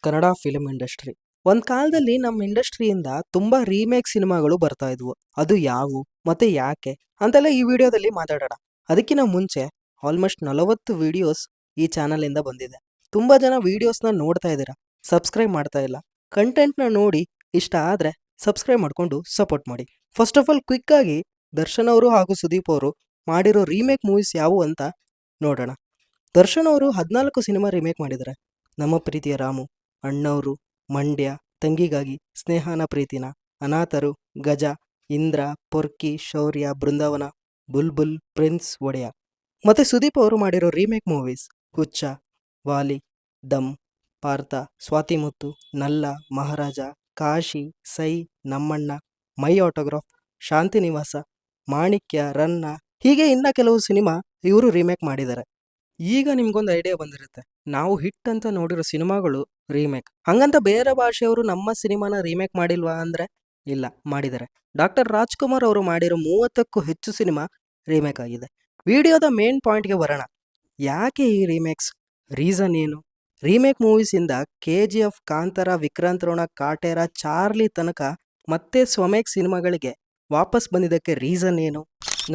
Kannada film industry. ಒಂದ್ ಕಾಲದಲ್ಲಿ ನಮ್ಮ ಇಂಡಸ್ಟ್ರಿಯಿಂದ ತುಂಬಾ ರೀಮೇಕ್ ಸಿನಿಮಾಗಳು ಬರ್ತಾ ಇದ್ವು. ಅದು ಯಾವುವು ಮತ್ತೆ ಯಾಕೆ ಅಂತೆಲ್ಲ ಈ ವಿಡಿಯೋದಲ್ಲಿ ಮಾತಾಡೋಣ. ಅದಕ್ಕಿಂತ ಮುಂಚೆ ಆಲ್ಮೋಸ್ಟ್ 40 ವಿಡಿಯೋಸ್ ಈ ಚಾನಲ್ ಇಂದ ಬಂದಿದೆ. ತುಂಬಾ ಜನ ವಿಡಿಯೋಸ್ನ ನೋಡ್ತಾ ಇದ್ದೀರಾ, ಸಬ್ಸ್ಕ್ರೈಬ್ ಮಾಡ್ತಾ ಇಲ್ಲ. ಕಂಟೆಂಟ್ನ ನೋಡಿ ಇಷ್ಟ ಆದ್ರೆ ಸಬ್ಸ್ಕ್ರೈಬ್ ಮಾಡ್ಕೊಂಡು ಸಪೋರ್ಟ್ ಮಾಡಿ. ಫಸ್ಟ್ ಆಫ್ ಆಲ್ ಕ್ವಿಕ್ ಆಗಿ ದರ್ಶನ್ ಅವರು ಹಾಗೂ ಸುದೀಪ್ ಅವರು ಮಾಡಿರೋ ರೀಮೇಕ್ ಮೂವೀಸ್ ಯಾವುವು ಅಂತ ನೋಡೋಣ. ದರ್ಶನ್ ಅವರು 14 ಸಿನಿಮಾ ರೀಮೇಕ್ ಮಾಡಿದ್ದಾರೆ. ನಮ್ಮ ಪ್ರೀತಿಯ ರಾಮು, ಅಣ್ಣವರು, ಮಂಡ್ಯ, ತಂಗಿಗಾಗಿ, ಸ್ನೇಹನ ಪ್ರೀತಿನ, ಅನಾಥರು, ಗಜ, ಇಂದ್ರ, ಪೊರ್ಕಿ, ಶೌರ್ಯ, ಬೃಂದಾವನ, ಬುಲ್ಬುಲ್, ಪ್ರಿನ್ಸ್, ಒಡೆಯ. ಮತ್ತೆ ಸುದೀಪ್ ಅವರು ಮಾಡಿರೋ ರೀಮೇಕ್ ಮೂವೀಸ್ ಹುಚ್ಚ, ವಾಲಿ, ದಮ್, ಪಾರ್ಥ, ಸ್ವಾತಿಮುತ್ತು, ನಲ್ಲ, ಮಹಾರಾಜ, ಕಾಶಿ, ಸೈ, ನಮ್ಮಣ್ಣ, ಮೈ ಆಟೋಗ್ರಾಫ್, ಶಾಂತಿನಿವಾಸ, ಮಾಣಿಕ್ಯ, ರನ್ನ, ಹೀಗೆ ಇನ್ನ ಕೆಲವು ಸಿನಿಮಾ ಇವರು ರೀಮೇಕ್ ಮಾಡಿದ್ದಾರೆ. ಈಗ ನಿಮ್ಗೊಂದು ಐಡಿಯಾ ಬಂದಿರುತ್ತೆ, ನಾವು ಹಿಟ್ ಅಂತ ನೋಡಿರೋ ಸಿನಿಮಾಗಳು ರೀಮೇಕ್, ಹಂಗಂತ ಬೇರೆ ಭಾಷೆಯವರು ನಮ್ಮ ಸಿನಿಮಾನ ರೀಮೇಕ್ ಮಾಡಿಲ್ವಾ ಅಂದ್ರೆ ಇಲ್ಲ, ಮಾಡಿದ್ದಾರೆ. ಡಾಕ್ಟರ್ ರಾಜ್ಕುಮಾರ್ ಅವರು ಮಾಡಿರೋ 30ಕ್ಕೂ ಹೆಚ್ಚು ಸಿನಿಮಾ ರೀಮೇಕ್ ಆಗಿದೆ. ವಿಡಿಯೋದ ಮೇನ್ ಪಾಯಿಂಟ್ಗೆ ಬರೋಣ. ಯಾಕೆ ಈ ರೀಮೇಕ್ಸ್, ರೀಸನ್ ಏನು? ರೀಮೇಕ್ ಮೂವೀಸಿಂದ KGF, ಕಾಂತಾರ, ವಿಕ್ರಾಂತ್ ರೋಣ, ಕಾಟೇರ, ಚಾರ್ಲಿ ತನಕ ಮತ್ತೆ ಸ್ವಮೇಕ್ ಸಿನಿಮಾಗಳಿಗೆ ವಾಪಸ್ ಬಂದಿದ್ದಕ್ಕೆ ರೀಸನ್ ಏನು?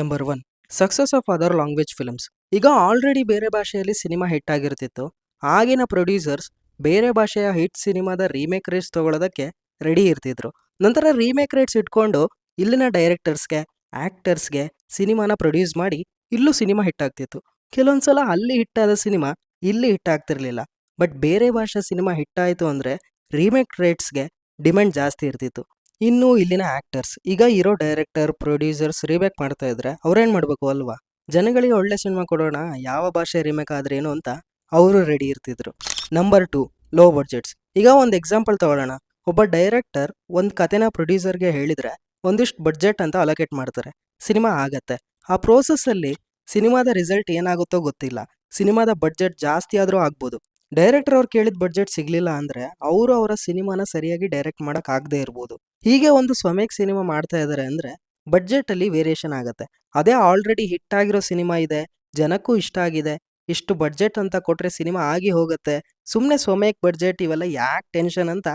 Number 1, success of other language films. ಈಗ ಆಲ್ರೆಡಿ ಬೇರೆ ಭಾಷೆಯಲ್ಲಿ ಸಿನಿಮಾ ಹಿಟ್ ಆಗಿರ್ತಿತ್ತು. ಆಗಿನ ಪ್ರೊಡ್ಯೂಸರ್ಸ್ ಬೇರೆ ಭಾಷೆಯ ಹಿಟ್ ಸಿನಿಮಾದ ರೀಮೇಕ್ ರೇಟ್ಸ್ ತಗೊಳ್ಳೋದಕ್ಕೆ ರೆಡಿ ಇರ್ತಿದ್ರು. ನಂತರ ರೀಮೇಕ್ ರೇಟ್ಸ್ ಇಟ್ಕೊಂಡು ಇಲ್ಲಿನ ಡೈರೆಕ್ಟರ್ಸ್ಗೆ, ಆಕ್ಟರ್ಸ್ಗೆ ಸಿನಿಮಾನ ಪ್ರೊಡ್ಯೂಸ್ ಮಾಡಿ ಇಲ್ಲೂ ಸಿನಿಮಾ ಹಿಟ್ ಆಗ್ತಿತ್ತು. ಕೆಲವೊಂದ್ಸಲ ಅಲ್ಲಿ ಹಿಟ್ಟಾದ ಸಿನಿಮಾ ಇಲ್ಲಿ ಹಿಟ್ ಆಗ್ತಿರ್ಲಿಲ್ಲ. ಬಟ್ ಬೇರೆ ಭಾಷೆ ಸಿನಿಮಾ ಹಿಟ್ ಆಯಿತು ಅಂದರೆ ರೀಮೇಕ್ ರೇಟ್ಸ್ಗೆ ಡಿಮ್ಯಾಂಡ್ ಜಾಸ್ತಿ ಇರ್ತಿತ್ತು. ಇನ್ನು ಇಲ್ಲಿನ ಆಕ್ಟರ್ಸ್, ಈಗ ಇರೋ ಡೈರೆಕ್ಟರ್, ಪ್ರೊಡ್ಯೂಸರ್ಸ್ ರೀಮೇಕ್ ಮಾಡ್ತಾ ಇದ್ರೆ ಅವ್ರೇನು ಮಾಡಬೇಕು ಅಲ್ವಾ? ಜನಗಳಿಗೆ ಒಳ್ಳೆ ಸಿನಿಮಾ ಕೊಡೋಣ, ಯಾವ ಭಾಷೆ ರೀಮೇಕ್ ಆದ್ರೇನು ಅಂತ ಅವರು ರೆಡಿ ಇರ್ತಿದ್ರು. Number 2, low budgets. ಈಗ ಒಂದು ಎಕ್ಸಾಂಪಲ್ ತಗೊಳ್ಳೋಣ. ಒಬ್ಬ ಡೈರೆಕ್ಟರ್ ಒಂದು ಕತೆನ ಪ್ರೊಡ್ಯೂಸರ್ಗೆ ಹೇಳಿದ್ರೆ ಒಂದಿಷ್ಟು ಬಡ್ಜೆಟ್ ಅಂತ ಅಲೋಕೇಟ್ ಮಾಡ್ತಾರೆ, ಸಿನಿಮಾ ಆಗತ್ತೆ. ಆ ಪ್ರೋಸೆಸ್ಸಲ್ಲಿ ಸಿನಿಮಾದ ರಿಸಲ್ಟ್ ಏನಾಗುತ್ತೋ ಗೊತ್ತಿಲ್ಲ, ಸಿನಿಮಾದ ಬಡ್ಜೆಟ್ ಜಾಸ್ತಿ ಆದರೂ ಆಗ್ಬೋದು. ಡೈರೆಕ್ಟರ್ ಅವ್ರು ಕೇಳಿದ ಬಡ್ಜೆಟ್ ಸಿಗ್ಲಿಲ್ಲ ಅಂದ್ರೆ ಅವರು ಅವರ ಸಿನಿಮಾನ ಸರಿಯಾಗಿ ಡೈರೆಕ್ಟ್ ಮಾಡಕ್ ಆಗದೆ ಇರ್ಬೋದು. ಹೀಗೆ ಒಂದು ಸ್ವಮೇಕ್ ಸಿನಿಮಾ ಮಾಡ್ತಾ ಇದ್ದಾರೆ ಅಂದ್ರೆ ಬಡ್ಜೆಟ್ ಅಲ್ಲಿ ವೇರಿಯೇಷನ್ ಆಗುತ್ತೆ. ಅದೇ ಆಲ್ರೆಡಿ ಹಿಟ್ ಆಗಿರೋ ಸಿನಿಮಾ ಇದೆ, ಜನಕ್ಕೂ ಇಷ್ಟ ಆಗಿದೆ, ಇಷ್ಟು ಬಡ್ಜೆಟ್ ಅಂತ ಕೊಟ್ರೆ ಸಿನಿಮಾ ಆಗಿ ಹೋಗುತ್ತೆ, ಸುಮ್ಮನೆ ಸ್ವಮೇಕ್ ಬಡ್ಜೆಟ್ ಇವೆಲ್ಲ ಯಾಕೆ ಟೆನ್ಷನ್ ಅಂತ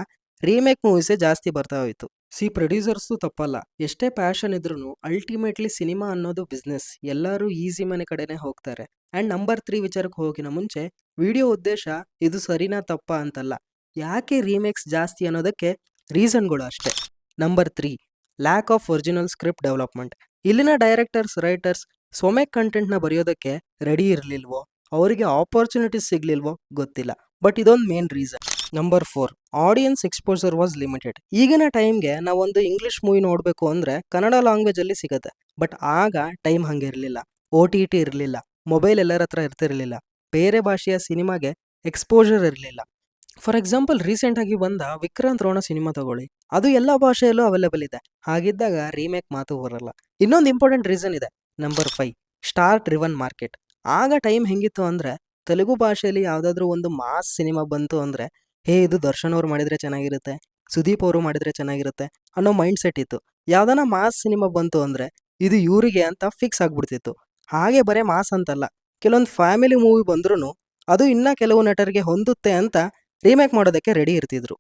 ರೀಮೇಕ್ ಮೂವೀಸೇ ಜಾಸ್ತಿ ಬರ್ತಾ ಹೋಯ್ತು. ಪ್ರೊಡ್ಯೂಸರ್ಸು ತಪ್ಪಲ್ಲ, ಎಷ್ಟೇ ಪ್ಯಾಷನ್ ಇದ್ರೂ ಅಲ್ಟಿಮೇಟ್ಲಿ ಸಿನಿಮಾ ಅನ್ನೋದು ಬಿಸ್ನೆಸ್, ಎಲ್ಲರೂ ಈಸಿ ಮನೆ ಕಡೆನೆ ಹೋಗ್ತಾರೆ. ಆ್ಯಂಡ್ ನಂಬರ್ 3 ವಿಚಾರಕ್ಕೆ ಹೋಗಿನ ಮುಂಚೆ ವಿಡಿಯೋ ಉದ್ದೇಶ ಇದು ಸರಿನಾ ತಪ್ಪಾ ಅಂತಲ್ಲ, ಯಾಕೆ ರೀಮೇಕ್ಸ್ ಜಾಸ್ತಿ ಅನ್ನೋದಕ್ಕೆ ರೀಸನ್ಗಳು ಅಷ್ಟೇ. Number 3, lack of original script development. ಇಲ್ಲಿನ ಡೈರೆಕ್ಟರ್ಸ್, ರೈಟರ್ಸ್ ಸ್ವಮೇಕ್ ಕಂಟೆಂಟ್ನ ಬರೆಯೋದಕ್ಕೆ ರೆಡಿ ಇರಲಿಲ್ವೋ, ಅವರಿಗೆ ಆಪರ್ಚುನಿಟೀಸ್ ಸಿಗ್ಲಿಲ್ವೋ ಗೊತ್ತಿಲ್ಲ, ಬಟ್ ಇದೊಂದು main reason. Number 4, audience exposure was limited. ಈಗಿನ ಟೈಮ್ಗೆ ನಾವೊಂದು ಇಂಗ್ಲಿಷ್ ಮೂವಿ ನೋಡಬೇಕು ಅಂದರೆ ಕನ್ನಡ ಲ್ಯಾಂಗ್ವೇಜಲ್ಲಿ ಸಿಗುತ್ತೆ. ಬಟ್ ಆಗ ಟೈಮ್ ಹಂಗೆ ಇರಲಿಲ್ಲ, OTT ಇರಲಿಲ್ಲ, ಮೊಬೈಲ್ ಎಲ್ಲರ ಹತ್ರ ಇರ್ತಿರಲಿಲ್ಲ, ಬೇರೆ ಭಾಷೆಯ ಸಿನಿಮಾಗೆ ಎಕ್ಸ್ಪೋಜರ್ ಇರಲಿಲ್ಲ. ಫಾರ್ ಎಕ್ಸಾಂಪಲ್ ರೀಸೆಂಟಾಗಿ ಬಂದ ವಿಕ್ರಾಂತ್ ರೋಣ ಸಿನಿಮಾ ತಗೊಳ್ಳಿ, ಅದು ಎಲ್ಲ ಭಾಷೆಯಲ್ಲೂ ಅವೈಲೇಬಲ್ ಇದೆ. ಹಾಗಿದ್ದಾಗ ರೀಮೇಕ್ ಮಾತು ಬರಲ್ಲ. ಇನ್ನೊಂದು ಇಂಪಾರ್ಟೆಂಟ್ ರೀಸನ್ ಇದೆ. Number 5, star driven market. ಆಗ ಟೈಮ್ ಹೆಂಗಿತ್ತು ಅಂದರೆ ತೆಲುಗು ಭಾಷೆಯಲ್ಲಿ ಯಾವುದಾದ್ರೂ ಒಂದು ಮಾಸ್ ಸಿನಿಮಾ ಬಂತು ಅಂದರೆ ಇದು ದರ್ಶನ್ ಅವ್ರು ಮಾಡಿದರೆ ಚೆನ್ನಾಗಿರುತ್ತೆ, ಸುದೀಪ್ ಅವರು ಮಾಡಿದರೆ ಚೆನ್ನಾಗಿರುತ್ತೆ ಅನ್ನೋ ಮೈಂಡ್ ಸೆಟ್ ಇತ್ತು. ಯಾವ್ದಾನ ಮಾಸ್ ಸಿನಿಮಾ ಬಂತು ಅಂದರೆ ಇದು ಇವರಿಗೆ ಅಂತ ಫಿಕ್ಸ್ ಆಗ್ಬಿಡ್ತಿತ್ತು. ಹಾಗೆ ಬರೀ ಮಾಸ್ ಅಂತಲ್ಲ, ಕೆಲವೊಂದು ಫ್ಯಾಮಿಲಿ ಮೂವಿ ಬಂದ್ರೂ ಅದು ಇನ್ನೂ ಕೆಲವು ನಟರಿಗೆ ಹೊಂದುತ್ತೆ ಅಂತ ರೀಮೇಕ್ ಮಾಡೋದಕ್ಕೆ ರೆಡಿ ಇರ್ತಿದ್ರು.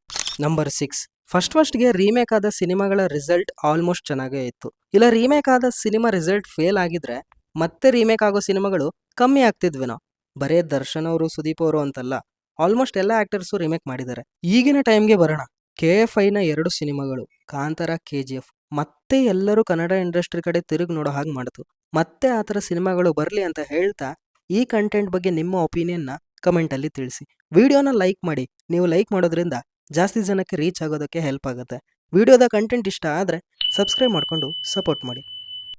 ನಂಬರ್ 6, ಫಸ್ಟ್ಗೆ ರೀಮೇಕ್ ಆದ ಸಿನಿಮಾಗಳ ರಿಸಲ್ಟ್ ಆಲ್ಮೋಸ್ಟ್ ಚೆನ್ನಾಗೇ ಇತ್ತು. ಇಲ್ಲ ರೀಮೇಕ್ ಆದ ಸಿನಿಮಾ ರಿಸಲ್ಟ್ ಫೇಲ್ ಆಗಿದ್ರೆ ಮತ್ತೆ ರೀಮೇಕ್ ಆಗೋ ಸಿನಿಮಾಗಳು ಕಮ್ಮಿ ಆಗ್ತಿದ್ವೇನೋ. ಬರೇ ದರ್ಶನ್ ಅವರು, ಸುದೀಪ್ ಅವರು ಅಂತಲ್ಲ, ಆಲ್ಮೋಸ್ಟ್ ಎಲ್ಲ ಆಕ್ಟರ್ಸು ರೀಮೇಕ್ ಮಾಡಿದ್ದಾರೆ. ಈಗಿನ ಟೈಮ್ಗೆ ಬರೋಣ. KFIನ 2 ಸಿನಿಮಾಗಳು, ಕಾಂತಾರ, KGF, ಮತ್ತೆ ಎಲ್ಲರೂ ಕನ್ನಡ ಇಂಡಸ್ಟ್ರಿ ಕಡೆ ತಿರುಗಿ ನೋಡೋ ಹಾಗೆ ಮಾಡ್ತು. ಮತ್ತೆ ಆ ಥರ ಸಿನಿಮಾಗಳು ಬರಲಿ ಅಂತ ಹೇಳ್ತಾ ಈ ಕಂಟೆಂಟ್ ಬಗ್ಗೆ ನಿಮ್ಮ ಒಪಿನಿಯನ್ನ ಕಮೆಂಟಲ್ಲಿ ತಿಳಿಸಿ. ವಿಡಿಯೋನ ಲೈಕ್ ಮಾಡಿ, ನೀವು ಲೈಕ್ ಮಾಡೋದ್ರಿಂದ ಜಾಸ್ತಿ ಜನಕ್ಕೆ ರೀಚ್ ಆಗೋದಕ್ಕೆ ಹೆಲ್ಪ್ ಆಗುತ್ತೆ. ವಿಡಿಯೋದ ಕಂಟೆಂಟ್ ಇಷ್ಟ ಆದರೆ ಸಬ್ಸ್ಕ್ರೈಬ್ ಮಾಡಿಕೊಂಡು ಸಪೋರ್ಟ್ ಮಾಡಿ.